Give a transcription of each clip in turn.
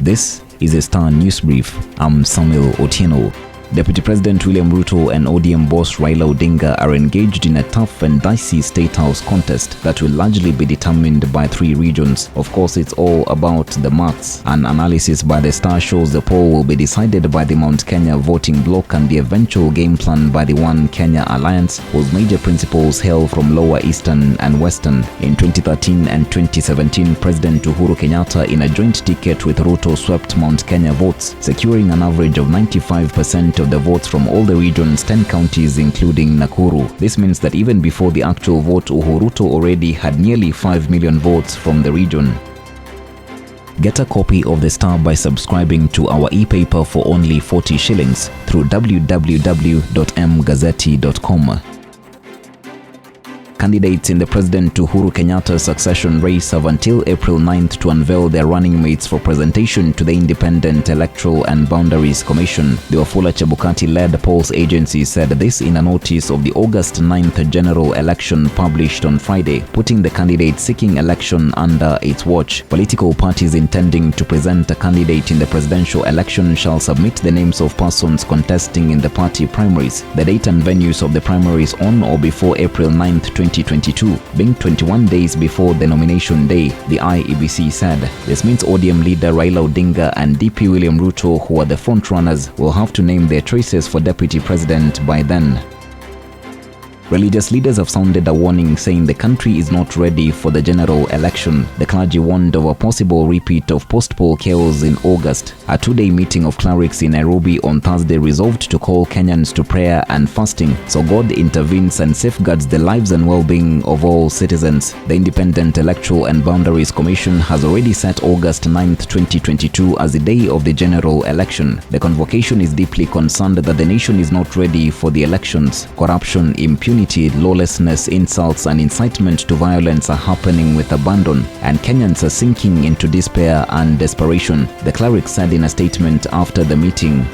This is a Star News Brief. I'm Samuel Otieno. Deputy President William Ruto and ODM boss Raila Odinga are engaged in a tough and dicey State House contest that will largely be determined by three regions. Of course, it's all about the maths. An analysis by the Star shows the poll will be decided by the Mount Kenya voting bloc and the eventual game plan by the One Kenya Alliance, whose major principles hail from Lower Eastern and Western. In 2013 and 2017, President Uhuru Kenyatta in a joint ticket with Ruto swept Mount Kenya votes, securing an average of 95% of the votes from all the region's 10 counties including Nakuru. This means that even before the actual vote, Ruto already had nearly 5 million votes from the region. Get a copy of the Star by subscribing to our e-paper for only 40 shillings through www.mgazzetti.com. Candidates in the President Uhuru Kenyatta succession race have until April 9th to unveil their running mates for presentation to the Independent Electoral and Boundaries Commission. The Wafula Chebukati-led polls agency said this in a notice of the August 9th general election published on Friday, putting the candidates seeking election under its watch. Political parties intending to present a candidate in the presidential election shall submit the names of persons contesting in the party primaries, the date and venues of the primaries on or before April 9th, 2022, being 21 days before the nomination day, the IEBC said. This means ODM leader Raila Odinga and DP William Ruto, who are the frontrunners, will have to name their choices for deputy president by then. Religious leaders have sounded a warning, saying the country is not ready for the general election. The clergy warned of a possible repeat of post-poll chaos in August. A two-day meeting of clerics in Nairobi on Thursday resolved to call Kenyans to prayer and fasting, so God intervenes and safeguards the lives and well-being of all citizens. The Independent Electoral and Boundaries Commission has already set August 9th, 2022 as the day of the general election. The convocation is deeply concerned that the nation is not ready for the elections. Corruption, impunity, lawlessness, insults and incitement to violence are happening with abandon, and Kenyans are sinking into despair and desperation, the cleric said in a statement after the meeting.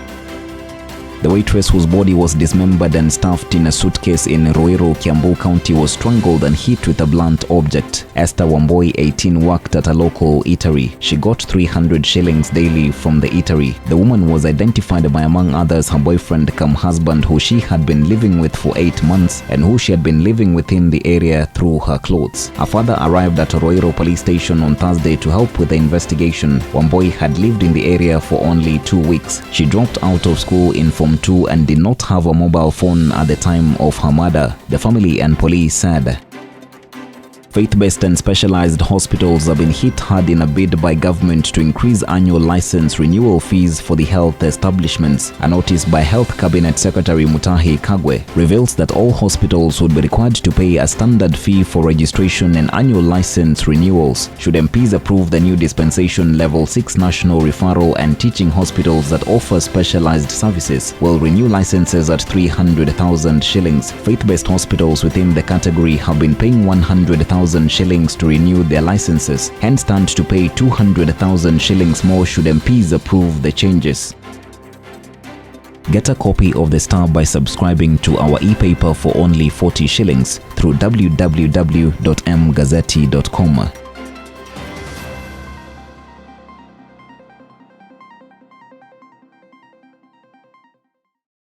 The waitress whose body was dismembered and stuffed in a suitcase in Ruiru, Kiambu County was strangled and hit with a blunt object. Esther Wamboi, 18, worked at a local eatery. She got 300 shillings daily from the eatery. The woman was identified by, among others, her boyfriend cum husband, who she had been living with for 8 months and who she had been living within the area through her clothes. Her father arrived at Ruiru police station on Thursday to help with the investigation. Wamboi had lived in the area for only 2 weeks. She dropped out of school in Form 2 and did not have a mobile phone at the time of her murder, the family and police said. Faith-based and specialized hospitals have been hit hard in a bid by government to increase annual license renewal fees for the health establishments. A notice by Health Cabinet Secretary Mutahi Kagwe reveals that all hospitals would be required to pay a standard fee for registration and annual license renewals. Should MPs approve the new dispensation, Level 6 national referral and teaching hospitals that offer specialized services will renew licenses at 300,000 shillings. Faith-based hospitals within the category have been paying 100,000 shillings to renew their licenses, hence stand to pay 200,000 shillings more should MPs approve the changes. Get a copy of the Star by subscribing to our e-paper for only 40 shillings through www.mgazzetti.com.